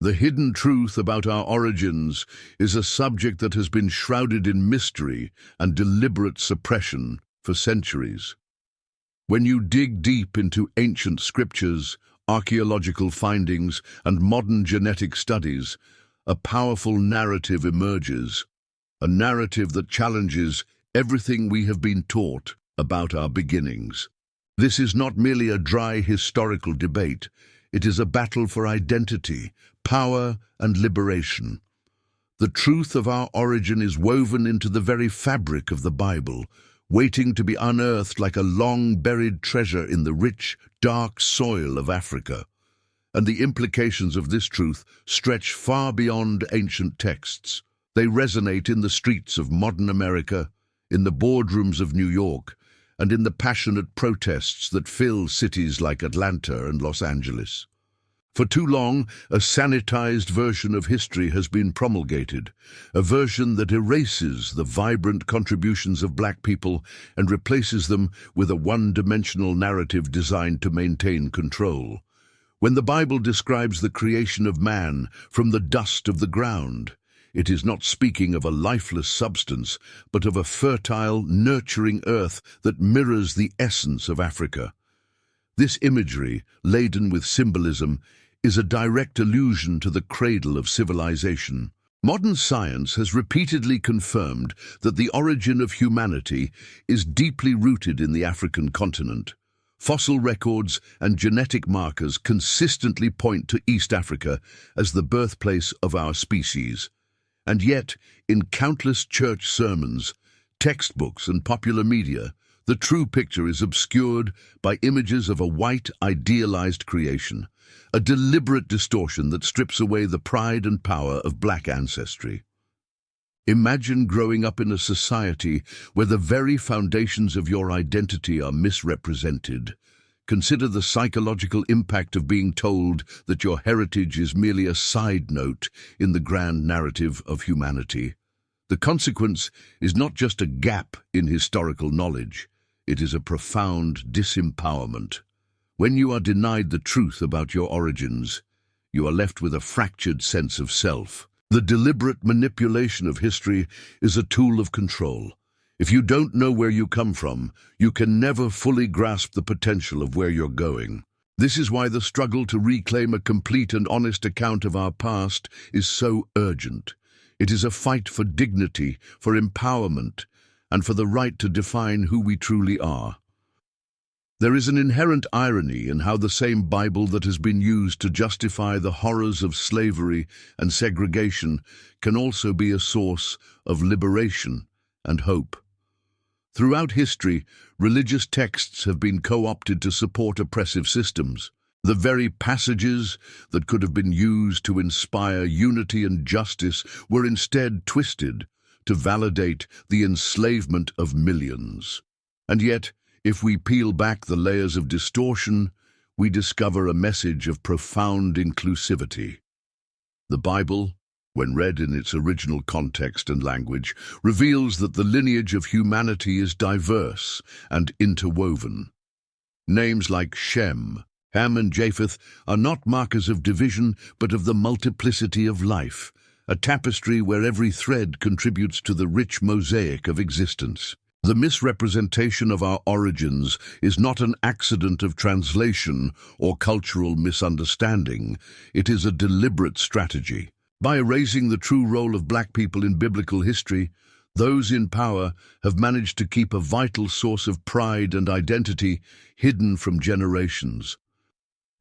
The hidden truth about our origins is a subject that has been shrouded in mystery and deliberate suppression for centuries. When you dig deep into ancient scriptures, archaeological findings, and modern genetic studies, a powerful narrative emerges, a narrative that challenges everything we have been taught about our beginnings. This is not merely a dry historical debate. It is a battle for identity, power, and liberation. The truth of our origin is woven into the very fabric of the Bible, waiting to be unearthed like a long-buried treasure in the rich, dark soil of Africa. And the implications of this truth stretch far beyond ancient texts. They resonate in the streets of modern America, in the boardrooms of New York, and in the passionate protests that fill cities like Atlanta and Los Angeles. For too long, a sanitized version of history has been promulgated, a version that erases the vibrant contributions of Black people and replaces them with a one-dimensional narrative designed to maintain control. When the Bible describes the creation of man from the dust of the ground, it is not speaking of a lifeless substance, but of a fertile, nurturing earth that mirrors the essence of Africa. This imagery, laden with symbolism, is a direct allusion to the cradle of civilization. Modern science has repeatedly confirmed that the origin of humanity is deeply rooted in the African continent. Fossil records and genetic markers consistently point to East Africa as the birthplace of our species. And yet, in countless church sermons, textbooks, and popular media, the true picture is obscured by images of a white, idealized creation, a deliberate distortion that strips away the pride and power of Black ancestry. Imagine growing up in a society where the very foundations of your identity are misrepresented. Consider the psychological impact of being told that your heritage is merely a side note in the grand narrative of humanity. The consequence is not just a gap in historical knowledge, it is a profound disempowerment. When you are denied the truth about your origins, you are left with a fractured sense of self. The deliberate manipulation of history is a tool of control. If you don't know where you come from, you can never fully grasp the potential of where you're going. This is why the struggle to reclaim a complete and honest account of our past is so urgent. It is a fight for dignity, for empowerment, and for the right to define who we truly are. There is an inherent irony in how the same Bible that has been used to justify the horrors of slavery and segregation can also be a source of liberation and hope. Throughout history, religious texts have been co-opted to support oppressive systems. The very passages that could have been used to inspire unity and justice were instead twisted to validate the enslavement of millions. And yet, if we peel back the layers of distortion, we discover a message of profound inclusivity. The Bible, when read in its original context and language, reveals that the lineage of humanity is diverse and interwoven. Names like Shem, Ham, and Japheth are not markers of division, but of the multiplicity of life, a tapestry where every thread contributes to the rich mosaic of existence. The misrepresentation of our origins is not an accident of translation or cultural misunderstanding. It is a deliberate strategy. By erasing the true role of Black people in biblical history, those in power have managed to keep a vital source of pride and identity hidden from generations.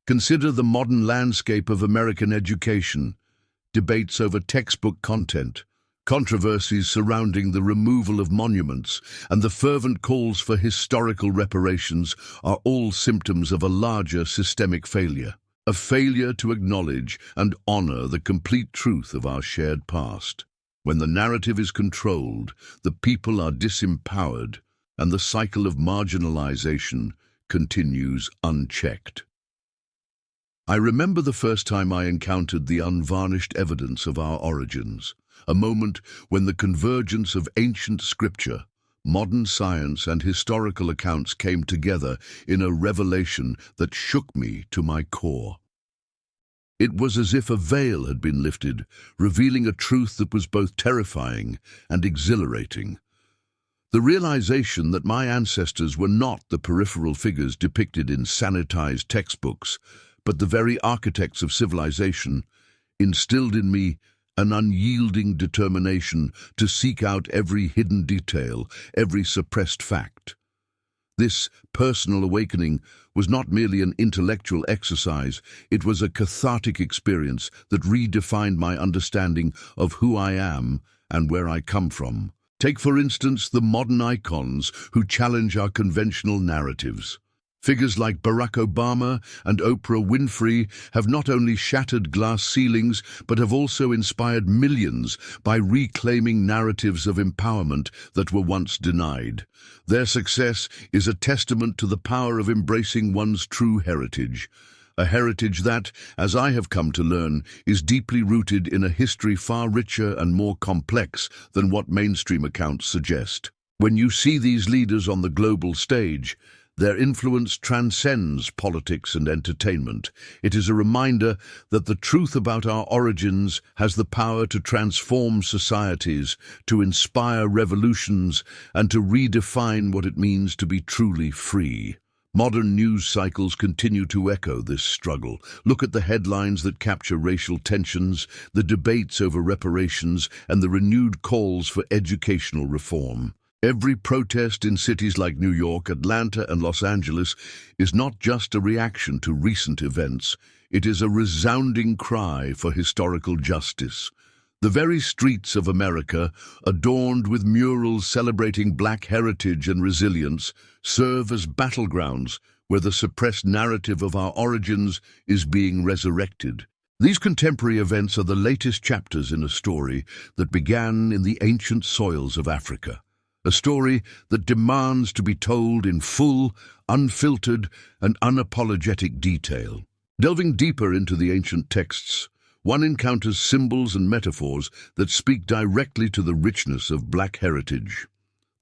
Consider the modern landscape of American education, debates over textbook content, controversies surrounding the removal of monuments, and the fervent calls for historical reparations are all symptoms of a larger systemic failure. A failure to acknowledge and honor the complete truth of our shared past. When the narrative is controlled, the people are disempowered, and the cycle of marginalization continues unchecked. I remember the first time I encountered the unvarnished evidence of our origins, a moment when the convergence of ancient scripture, modern science, and historical accounts came together in a revelation that shook me to my core. It was as if a veil had been lifted, revealing a truth that was both terrifying and exhilarating. The realization that my ancestors were not the peripheral figures depicted in sanitized textbooks, but the very architects of civilization, instilled in me an unyielding determination to seek out every hidden detail, every suppressed fact. This personal awakening was not merely an intellectual exercise, it was a cathartic experience that redefined my understanding of who I am and where I come from. Take, for instance, the modern icons who challenge our conventional narratives. Figures like Barack Obama and Oprah Winfrey have not only shattered glass ceilings, but have also inspired millions by reclaiming narratives of empowerment that were once denied. Their success is a testament to the power of embracing one's true heritage. A heritage that, as I have come to learn, is deeply rooted in a history far richer and more complex than what mainstream accounts suggest. When you see these leaders on the global stage, their influence transcends politics and entertainment. It is a reminder that the truth about our origins has the power to transform societies, to inspire revolutions, and to redefine what it means to be truly free. Modern news cycles continue to echo this struggle. Look at the headlines that capture racial tensions, the debates over reparations, and the renewed calls for educational reform. Every protest in cities like New York, Atlanta, and Los Angeles is not just a reaction to recent events. It is a resounding cry for historical justice. The very streets of America, adorned with murals celebrating Black heritage and resilience, serve as battlegrounds where the suppressed narrative of our origins is being resurrected. These contemporary events are the latest chapters in a story that began in the ancient soils of Africa. A story that demands to be told in full, unfiltered, and unapologetic detail. Delving deeper into the ancient texts, one encounters symbols and metaphors that speak directly to the richness of Black heritage.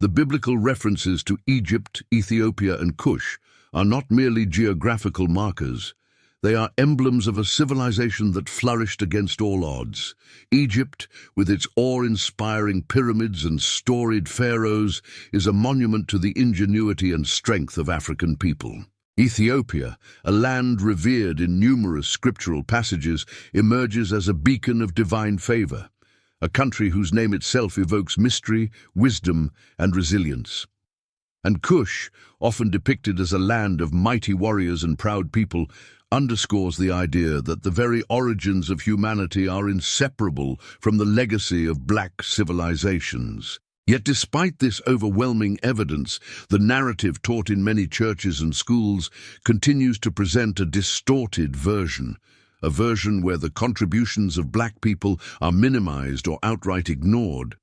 The biblical references to Egypt, Ethiopia, and Kush are not merely geographical markers. They are emblems of a civilization that flourished against all odds. Egypt, with its awe-inspiring pyramids and storied pharaohs, is a monument to the ingenuity and strength of African people. Ethiopia, a land revered in numerous scriptural passages, emerges as a beacon of divine favor, a country whose name itself evokes mystery, wisdom, and resilience. And Kush, often depicted as a land of mighty warriors and proud people, underscores the idea that the very origins of humanity are inseparable from the legacy of Black civilizations. Yet despite this overwhelming evidence, the narrative taught in many churches and schools continues to present a distorted version, a version where the contributions of Black people are minimized or outright ignored.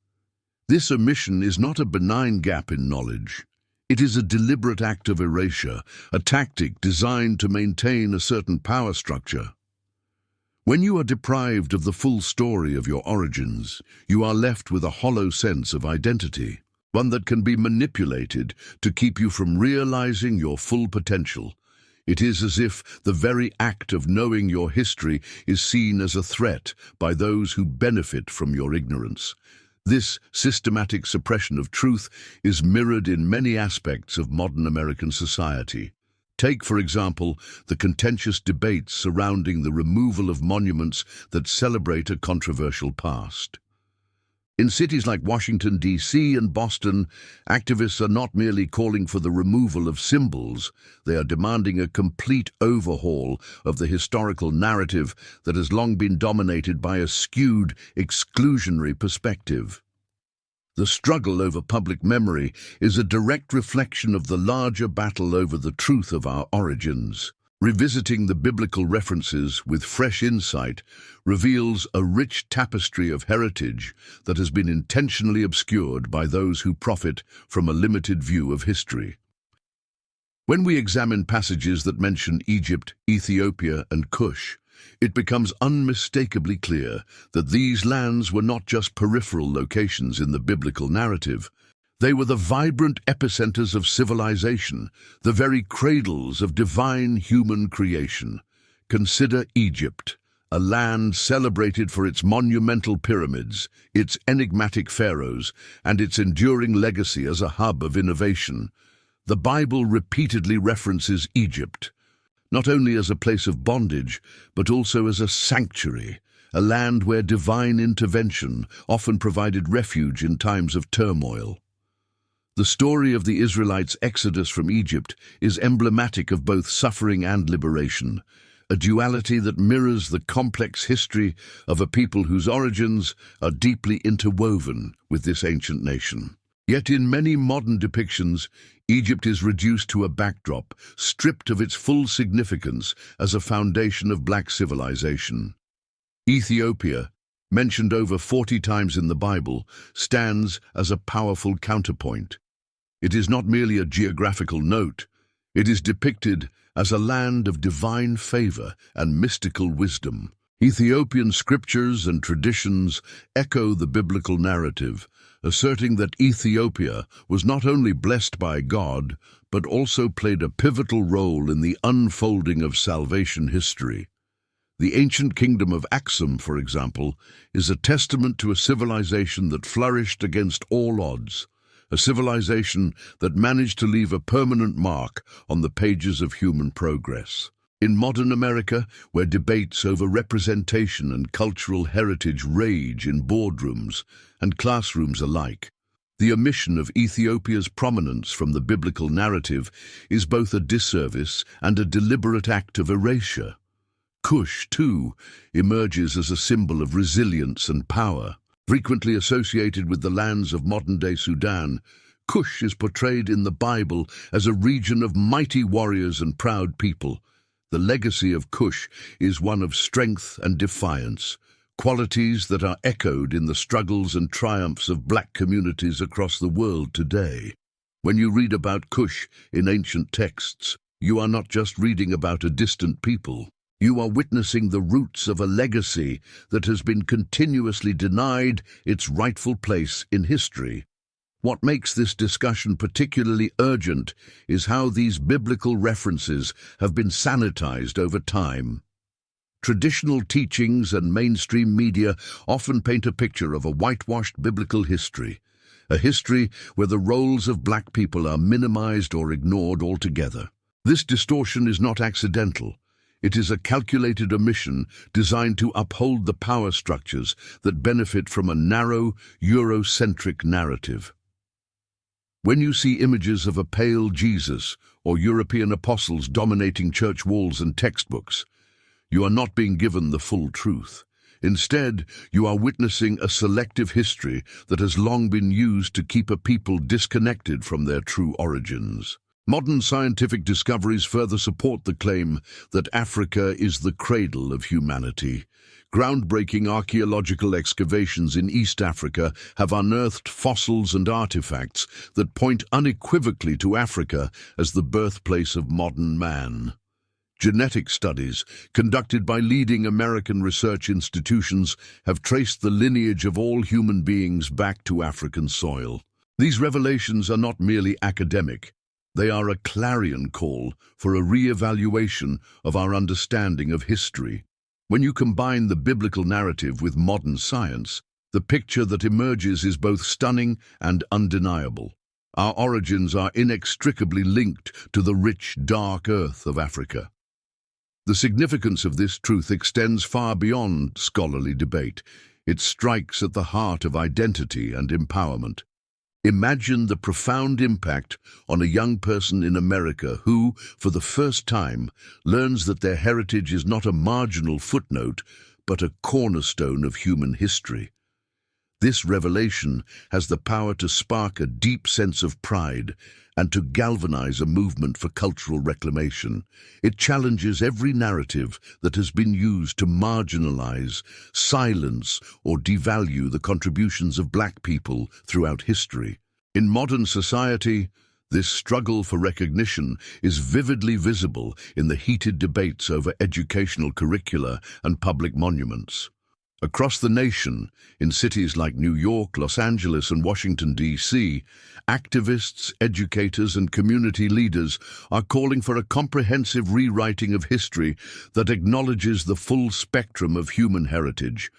This omission is not a benign gap in knowledge. It is a deliberate act of erasure, a tactic designed to maintain a certain power structure. When you are deprived of the full story of your origins, you are left with a hollow sense of identity, one that can be manipulated to keep you from realizing your full potential. It is as if the very act of knowing your history is seen as a threat by those who benefit from your ignorance. This systematic suppression of truth is mirrored in many aspects of modern American society. Take, for example, the contentious debates surrounding the removal of monuments that celebrate a controversial past. In cities like Washington, D.C. and Boston, activists are not merely calling for the removal of symbols, they are demanding a complete overhaul of the historical narrative that has long been dominated by a skewed, exclusionary perspective. The struggle over public memory is a direct reflection of the larger battle over the truth of our origins. Revisiting the biblical references with fresh insight reveals a rich tapestry of heritage that has been intentionally obscured by those who profit from a limited view of history. When we examine passages that mention Egypt, Ethiopia, and Kush, it becomes unmistakably clear that these lands were not just peripheral locations in the biblical narrative. They were the vibrant epicenters of civilization, the very cradles of divine human creation. Consider Egypt, a land celebrated for its monumental pyramids, its enigmatic pharaohs, and its enduring legacy as a hub of innovation. The Bible repeatedly references Egypt, not only as a place of bondage, but also as a sanctuary, a land where divine intervention often provided refuge in times of turmoil. The story of the Israelites' exodus from Egypt is emblematic of both suffering and liberation, a duality that mirrors the complex history of a people whose origins are deeply interwoven with this ancient nation. Yet in many modern depictions, Egypt is reduced to a backdrop, stripped of its full significance as a foundation of black civilization. Ethiopia, mentioned over 40 times in the Bible, stands as a powerful counterpoint. It is not merely a geographical note, it is depicted as a land of divine favor and mystical wisdom. Ethiopian scriptures and traditions echo the biblical narrative, asserting that Ethiopia was not only blessed by God, but also played a pivotal role in the unfolding of salvation history. The ancient kingdom of Aksum, for example, is a testament to a civilization that flourished against all odds, a civilization that managed to leave a permanent mark on the pages of human progress. In modern America, where debates over representation and cultural heritage rage in boardrooms and classrooms alike, the omission of Ethiopia's prominence from the biblical narrative is both a disservice and a deliberate act of erasure. Kush, too, emerges as a symbol of resilience and power. Frequently associated with the lands of modern-day Sudan, Kush is portrayed in the Bible as a region of mighty warriors and proud people. The legacy of Kush is one of strength and defiance, qualities that are echoed in the struggles and triumphs of black communities across the world today. When you read about Kush in ancient texts, you are not just reading about a distant people. You are witnessing the roots of a legacy that has been continuously denied its rightful place in history. What makes this discussion particularly urgent is how these biblical references have been sanitized over time. Traditional teachings and mainstream media often paint a picture of a whitewashed biblical history, a history where the roles of black people are minimized or ignored altogether. This distortion is not accidental. It is a calculated omission designed to uphold the power structures that benefit from a narrow, Eurocentric narrative. When you see images of a pale Jesus or European apostles dominating church walls and textbooks, you are not being given the full truth. Instead, you are witnessing a selective history that has long been used to keep a people disconnected from their true origins. Modern scientific discoveries further support the claim that Africa is the cradle of humanity. Groundbreaking archaeological excavations in East Africa have unearthed fossils and artifacts that point unequivocally to Africa as the birthplace of modern man. Genetic studies, conducted by leading American research institutions, have traced the lineage of all human beings back to African soil. These revelations are not merely academic. They are a clarion call for a re-evaluation of our understanding of history. When you combine the biblical narrative with modern science, the picture that emerges is both stunning and undeniable. Our origins are inextricably linked to the rich, dark earth of Africa. The significance of this truth extends far beyond scholarly debate. It strikes at the heart of identity and empowerment. Imagine the profound impact on a young person in America who, for the first time, learns that their heritage is not a marginal footnote, but a cornerstone of human history. This revelation has the power to spark a deep sense of pride and to galvanize a movement for cultural reclamation. It challenges every narrative that has been used to marginalize, silence, or devalue the contributions of black people throughout history. In modern society, this struggle for recognition is vividly visible in the heated debates over educational curricula and public monuments. Across the nation, in cities like New York, Los Angeles, and Washington, D.C., activists, educators, and community leaders are calling for a comprehensive rewriting of history that acknowledges the full spectrum of human heritage.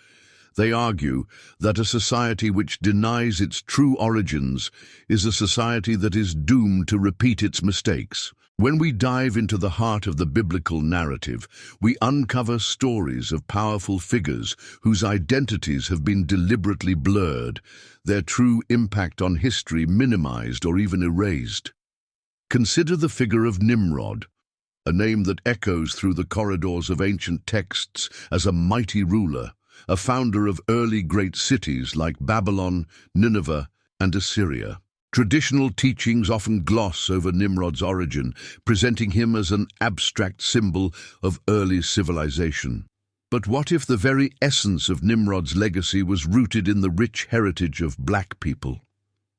They argue that a society which denies its true origins is a society that is doomed to repeat its mistakes. When we dive into the heart of the biblical narrative, we uncover stories of powerful figures whose identities have been deliberately blurred, their true impact on history minimized or even erased. Consider the figure of Nimrod, a name that echoes through the corridors of ancient texts as a mighty ruler, a founder of early great cities like Babylon, Nineveh, and Assyria. Traditional teachings often gloss over Nimrod's origin, presenting him as an abstract symbol of early civilization. But what if the very essence of Nimrod's legacy was rooted in the rich heritage of black people?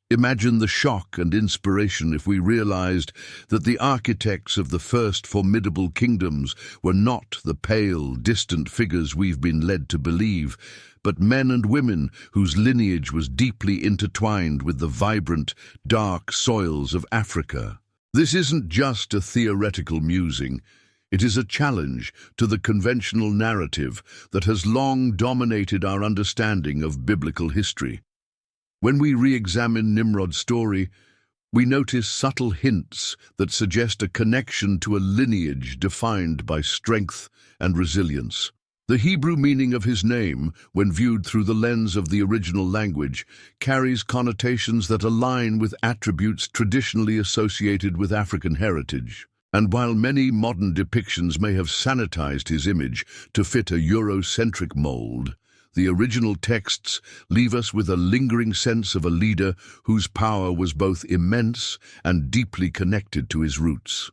Imagine the shock and inspiration if we realized that the architects of the first formidable kingdoms were not the pale, distant figures we've been led to believe, but men and women whose lineage was deeply intertwined with the vibrant, dark soils of Africa. This isn't just a theoretical musing. It is a challenge to the conventional narrative that has long dominated our understanding of biblical history. When we re-examine Nimrod's story, we notice subtle hints that suggest a connection to a lineage defined by strength and resilience. The Hebrew meaning of his name, when viewed through the lens of the original language, carries connotations that align with attributes traditionally associated with African heritage. And while many modern depictions may have sanitized his image to fit a Eurocentric mold, the original texts leave us with a lingering sense of a leader whose power was both immense and deeply connected to his roots.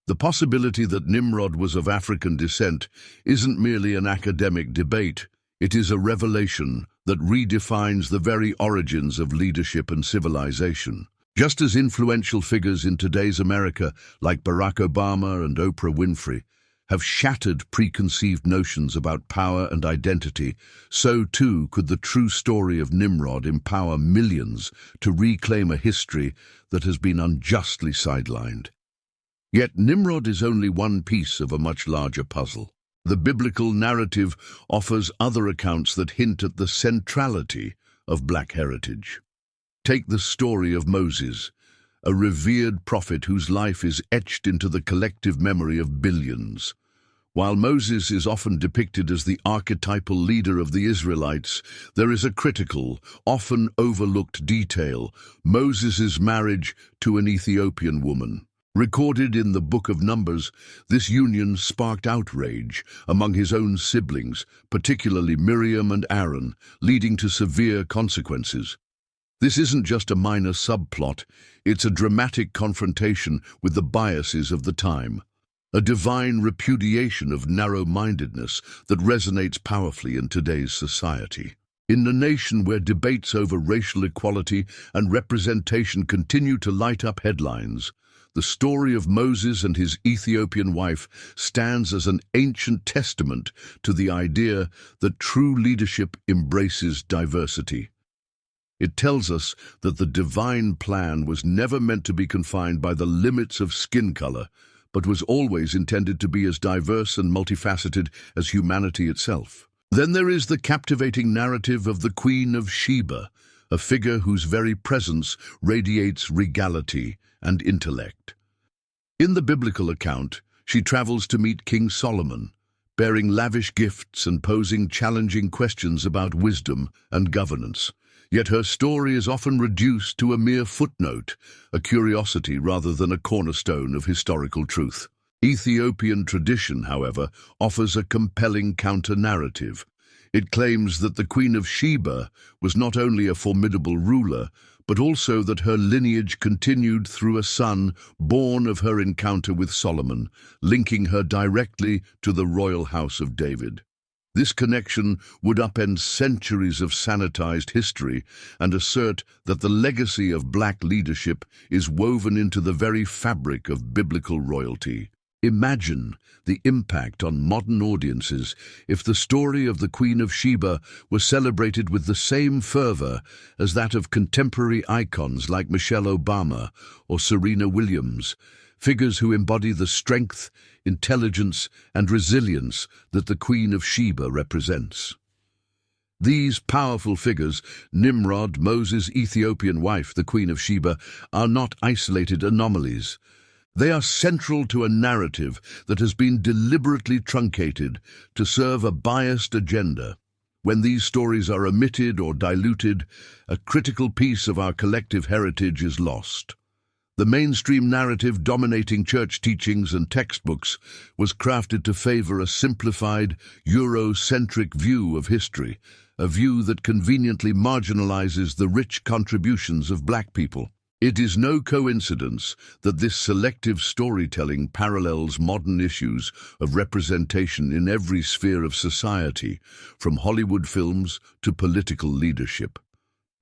The possibility that Nimrod was of African descent isn't merely an academic debate. It is a revelation that redefines the very origins of leadership and civilization. Just as influential figures in today's America, like Barack Obama and Oprah Winfrey, have shattered preconceived notions about power and identity, so too could the true story of Nimrod empower millions to reclaim a history that has been unjustly sidelined. Yet Nimrod is only one piece of a much larger puzzle. The biblical narrative offers other accounts that hint at the centrality of black heritage. Take the story of Moses, a revered prophet whose life is etched into the collective memory of billions. While Moses is often depicted as the archetypal leader of the Israelites, there is a critical, often overlooked detail: Moses' marriage to an Ethiopian woman. Recorded in the Book of Numbers, this union sparked outrage among his own siblings, particularly Miriam and Aaron, leading to severe consequences. This isn't just a minor subplot, it's a dramatic confrontation with the biases of the time, a divine repudiation of narrow-mindedness that resonates powerfully in today's society. In a nation where debates over racial equality and representation continue to light up headlines, the story of Moses and his Ethiopian wife stands as an ancient testament to the idea that true leadership embraces diversity. It tells us that the divine plan was never meant to be confined by the limits of skin color, but was always intended to be as diverse and multifaceted as humanity itself. Then there is the captivating narrative of the Queen of Sheba, a figure whose very presence radiates regality and intellect. In the biblical account, she travels to meet King Solomon, bearing lavish gifts and posing challenging questions about wisdom and governance. Yet her story is often reduced to a mere footnote, a curiosity rather than a cornerstone of historical truth. Ethiopian tradition, however, offers a compelling counter-narrative. It claims that the Queen of Sheba was not only a formidable ruler, but also that her lineage continued through a son born of her encounter with Solomon, linking her directly to the royal house of David. This connection would upend centuries of sanitized history and assert that the legacy of black leadership is woven into the very fabric of biblical royalty. Imagine the impact on modern audiences if the story of the Queen of Sheba was celebrated with the same fervor as that of contemporary icons like Michelle Obama or Serena Williams, figures who embody the strength, intelligence, and resilience that the Queen of Sheba represents. These powerful figures, Nimrod, Moses' Ethiopian wife, the Queen of Sheba, are not isolated anomalies. They are central to a narrative that has been deliberately truncated to serve a biased agenda. When these stories are omitted or diluted, a critical piece of our collective heritage is lost. The mainstream narrative dominating church teachings and textbooks was crafted to favor a simplified, Eurocentric view of history, a view that conveniently marginalizes the rich contributions of Black people. It is no coincidence that this selective storytelling parallels modern issues of representation in every sphere of society, from Hollywood films to political leadership.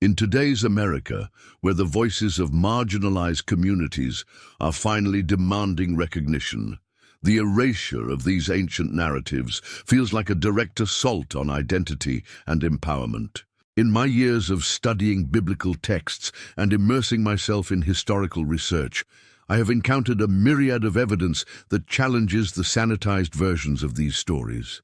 In today's America, where the voices of marginalized communities are finally demanding recognition, the erasure of these ancient narratives feels like a direct assault on identity and empowerment. In my years of studying biblical texts and immersing myself in historical research, I have encountered a myriad of evidence that challenges the sanitized versions of these stories.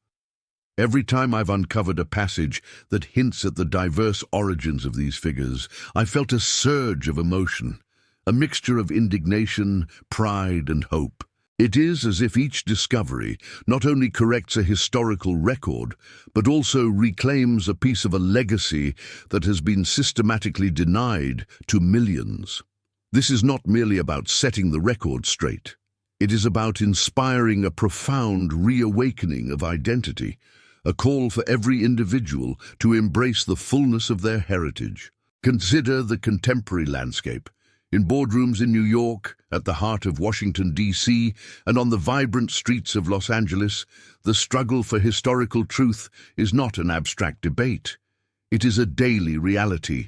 Every time I've uncovered a passage that hints at the diverse origins of these figures, I felt a surge of emotion, a mixture of indignation, pride, and hope. It is as if each discovery not only corrects a historical record, but also reclaims a piece of a legacy that has been systematically denied to millions. This is not merely about setting the record straight. It is about inspiring a profound reawakening of identity, a call for every individual to embrace the fullness of their heritage. Consider the contemporary landscape. In boardrooms in New York, at the heart of Washington, D.C., and on the vibrant streets of Los Angeles, the struggle for historical truth is not an abstract debate. It is a daily reality.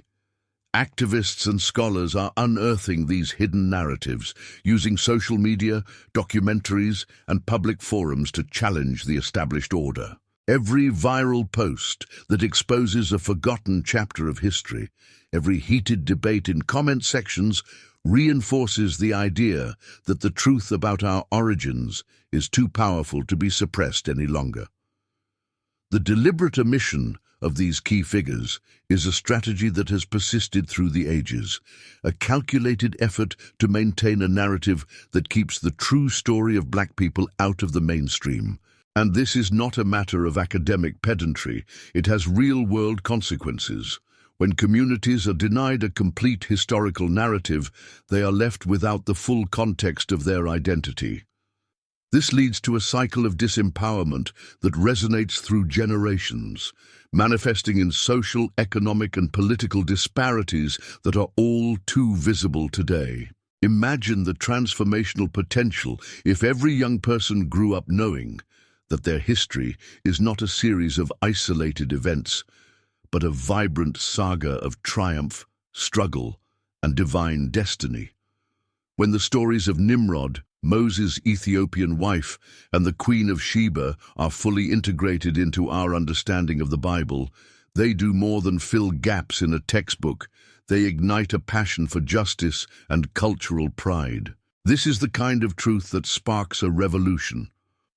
Activists and scholars are unearthing these hidden narratives, using social media, documentaries, and public forums to challenge the established order. Every viral post that exposes a forgotten chapter of history, every heated debate in comment sections reinforces the idea that the truth about our origins is too powerful to be suppressed any longer. The deliberate omission of these key figures is a strategy that has persisted through the ages, a calculated effort to maintain a narrative that keeps the true story of Black people out of the mainstream. And this is not a matter of academic pedantry, it has real-world consequences. When communities are denied a complete historical narrative, they are left without the full context of their identity. This leads to a cycle of disempowerment that resonates through generations, manifesting in social, economic, and political disparities that are all too visible today. Imagine the transformational potential if every young person grew up knowing that their history is not a series of isolated events, but a vibrant saga of triumph, struggle, and divine destiny. When the stories of Nimrod, Moses' Ethiopian wife, and the Queen of Sheba are fully integrated into our understanding of the Bible, they do more than fill gaps in a textbook. They ignite a passion for justice and cultural pride. This is the kind of truth that sparks a revolution,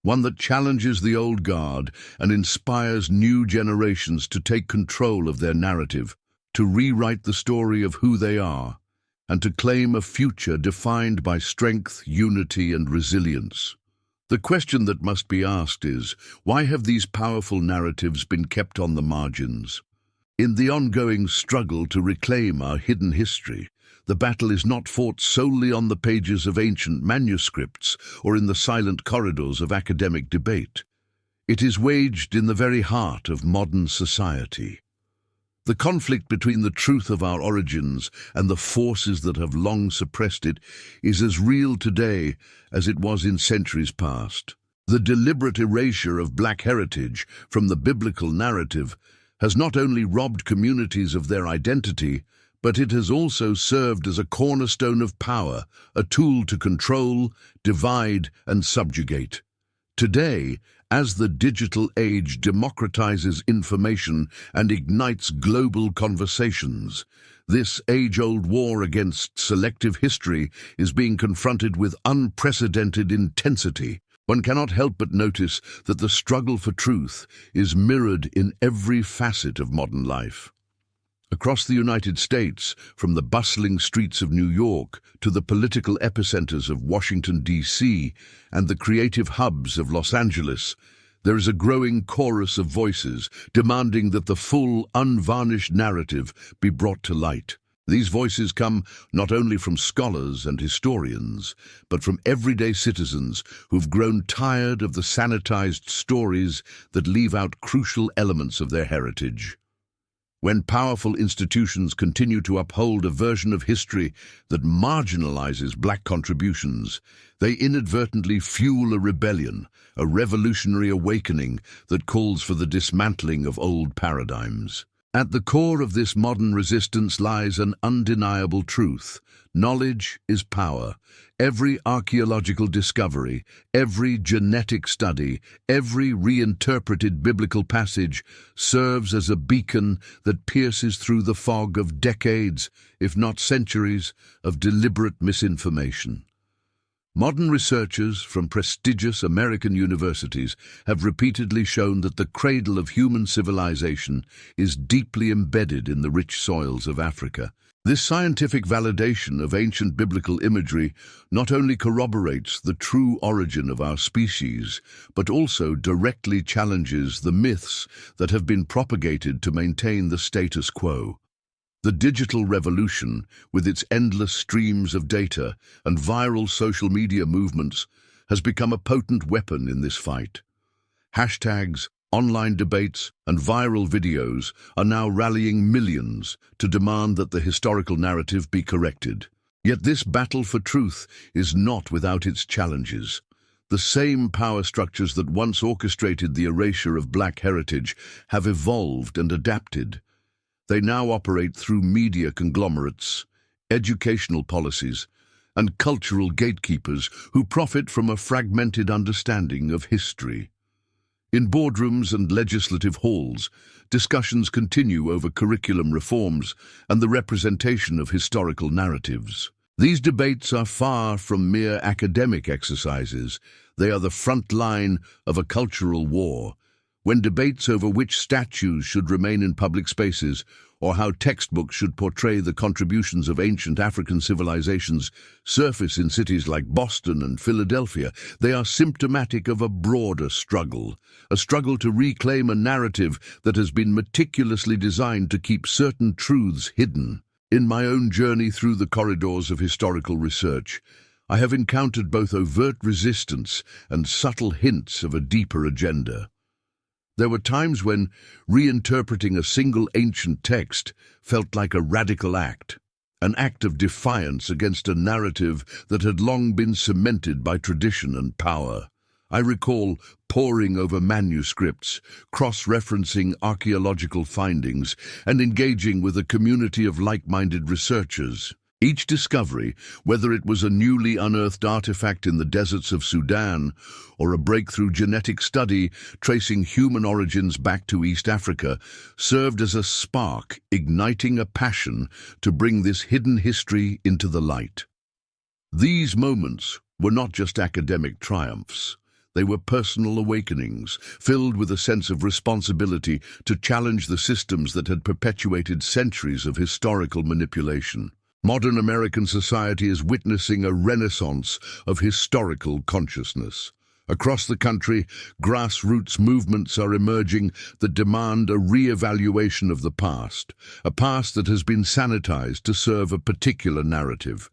one that challenges the old guard and inspires new generations to take control of their narrative, to rewrite the story of who they are, and to claim a future defined by strength, unity, and resilience. The question that must be asked is, why have these powerful narratives been kept on the margins? In the ongoing struggle to reclaim our hidden history, the battle is not fought solely on the pages of ancient manuscripts or in the silent corridors of academic debate. It is waged in the very heart of modern society. The conflict between the truth of our origins and the forces that have long suppressed it is as real today as it was in centuries past. The deliberate erasure of Black heritage from the biblical narrative has not only robbed communities of their identity, but it has also served as a cornerstone of power, a tool to control, divide, and subjugate. Today, as the digital age democratizes information and ignites global conversations, this age-old war against selective history is being confronted with unprecedented intensity. One cannot help but notice that the struggle for truth is mirrored in every facet of modern life. Across the United States, from the bustling streets of New York to the political epicenters of Washington, D.C., and the creative hubs of Los Angeles, there is a growing chorus of voices demanding that the full, unvarnished narrative be brought to light. These voices come not only from scholars and historians, but from everyday citizens who've grown tired of the sanitized stories that leave out crucial elements of their heritage. When powerful institutions continue to uphold a version of history that marginalizes black contributions, they inadvertently fuel a rebellion, a revolutionary awakening that calls for the dismantling of old paradigms. At the core of this modern resistance lies an undeniable truth. Knowledge is power. Every archaeological discovery, every genetic study, every reinterpreted biblical passage serves as a beacon that pierces through the fog of decades, if not centuries, of deliberate misinformation. Modern researchers from prestigious American universities have repeatedly shown that the cradle of human civilization is deeply embedded in the rich soils of Africa. This scientific validation of ancient biblical imagery not only corroborates the true origin of our species, but also directly challenges the myths that have been propagated to maintain the status quo. The digital revolution, with its endless streams of data and viral social media movements, has become a potent weapon in this fight. Hashtags, online debates, and viral videos are now rallying millions to demand that the historical narrative be corrected. Yet this battle for truth is not without its challenges. The same power structures that once orchestrated the erasure of black heritage have evolved and adapted. They now operate through media conglomerates, educational policies, and cultural gatekeepers who profit from a fragmented understanding of history. In boardrooms and legislative halls, discussions continue over curriculum reforms and the representation of historical narratives. These debates are far from mere academic exercises. They are the front line of a cultural war. When debates over which statues should remain in public spaces or how textbooks should portray the contributions of ancient African civilizations surface in cities like Boston and Philadelphia, they are symptomatic of a broader struggle, a struggle to reclaim a narrative that has been meticulously designed to keep certain truths hidden. In my own journey through the corridors of historical research, I have encountered both overt resistance and subtle hints of a deeper agenda. There were times when reinterpreting a single ancient text felt like a radical act, an act of defiance against a narrative that had long been cemented by tradition and power. I recall poring over manuscripts, cross-referencing archaeological findings, and engaging with a community of like-minded researchers. Each discovery, whether it was a newly unearthed artifact in the deserts of Sudan or a breakthrough genetic study tracing human origins back to East Africa, served as a spark, igniting a passion to bring this hidden history into the light. These moments were not just academic triumphs. They were personal awakenings, filled with a sense of responsibility to challenge the systems that had perpetuated centuries of historical manipulation. Modern American society is witnessing a renaissance of historical consciousness. Across the country, grassroots movements are emerging that demand a re-evaluation of the past, a past that has been sanitized to serve a particular narrative.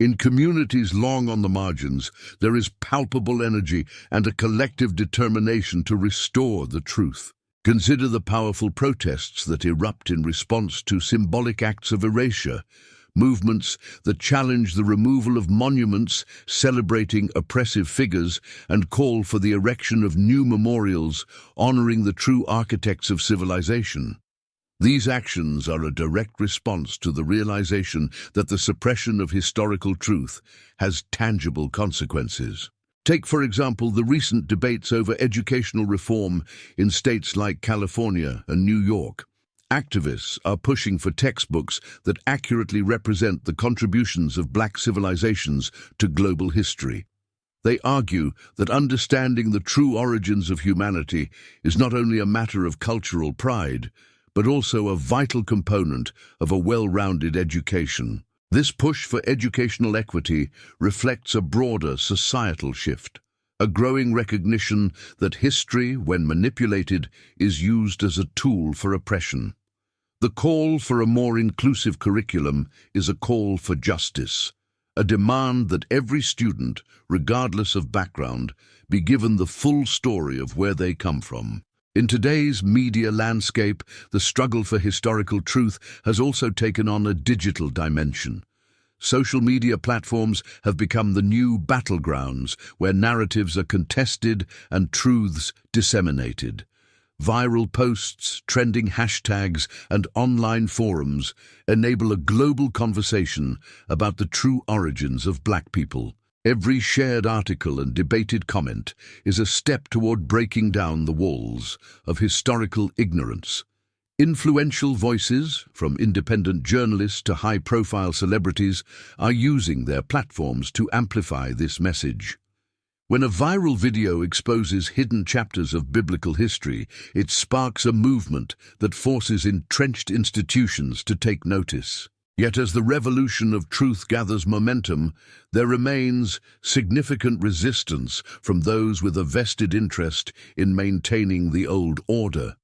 In communities long on the margins, there is palpable energy and a collective determination to restore the truth. Consider the powerful protests that erupt in response to symbolic acts of erasure, movements that challenge the removal of monuments celebrating oppressive figures and call for the erection of new memorials honoring the true architects of civilization. These actions are a direct response to the realization that the suppression of historical truth has tangible consequences. Take, for example, the recent debates over educational reform in states like California and New York. Activists are pushing for textbooks that accurately represent the contributions of Black civilizations to global history. They argue that understanding the true origins of humanity is not only a matter of cultural pride, but also a vital component of a well-rounded education. This push for educational equity reflects a broader societal shift, a growing recognition that history, when manipulated, is used as a tool for oppression. The call for a more inclusive curriculum is a call for justice, a demand that every student, regardless of background, be given the full story of where they come from. In today's media landscape, the struggle for historical truth has also taken on a digital dimension. Social media platforms have become the new battlegrounds where narratives are contested and truths disseminated. Viral posts, trending hashtags, and online forums enable a global conversation about the true origins of Black people. Every shared article and debated comment is a step toward breaking down the walls of historical ignorance. Influential voices, from independent journalists to high-profile celebrities, are using their platforms to amplify this message. When a viral video exposes hidden chapters of biblical history, it sparks a movement that forces entrenched institutions to take notice. Yet as the revolution of truth gathers momentum, there remains significant resistance from those with a vested interest in maintaining the old order.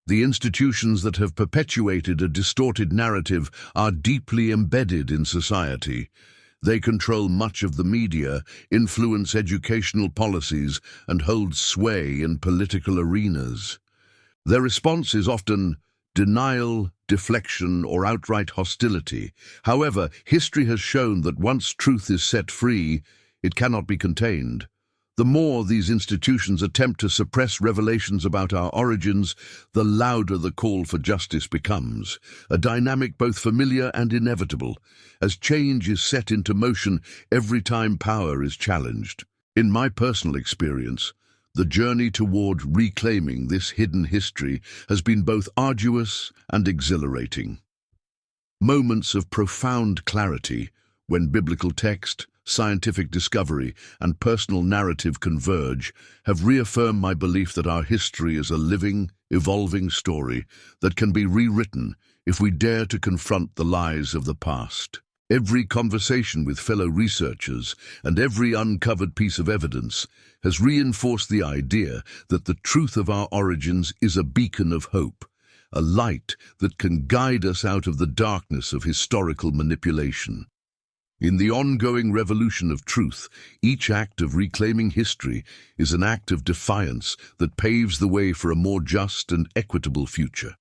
The institutions that have perpetuated a distorted narrative are deeply embedded in society. They control much of the media, influence educational policies, and hold sway in political arenas. Their response is often denial, deflection, or outright hostility. However, history has shown that once truth is set free, it cannot be contained. The more these institutions attempt to suppress revelations about our origins, the louder the call for justice becomes, a dynamic both familiar and inevitable, as change is set into motion every time power is challenged. In my personal experience, the journey toward reclaiming this hidden history has been both arduous and exhilarating. Moments of profound clarity, when biblical text, scientific discovery, and personal narrative converge, have reaffirmed my belief that our history is a living, evolving story that can be rewritten if we dare to confront the lies of the past. Every conversation with fellow researchers and every uncovered piece of evidence has reinforced the idea that the truth of our origins is a beacon of hope, a light that can guide us out of the darkness of historical manipulation. In the ongoing revolution of truth, each act of reclaiming history is an act of defiance that paves the way for a more just and equitable future.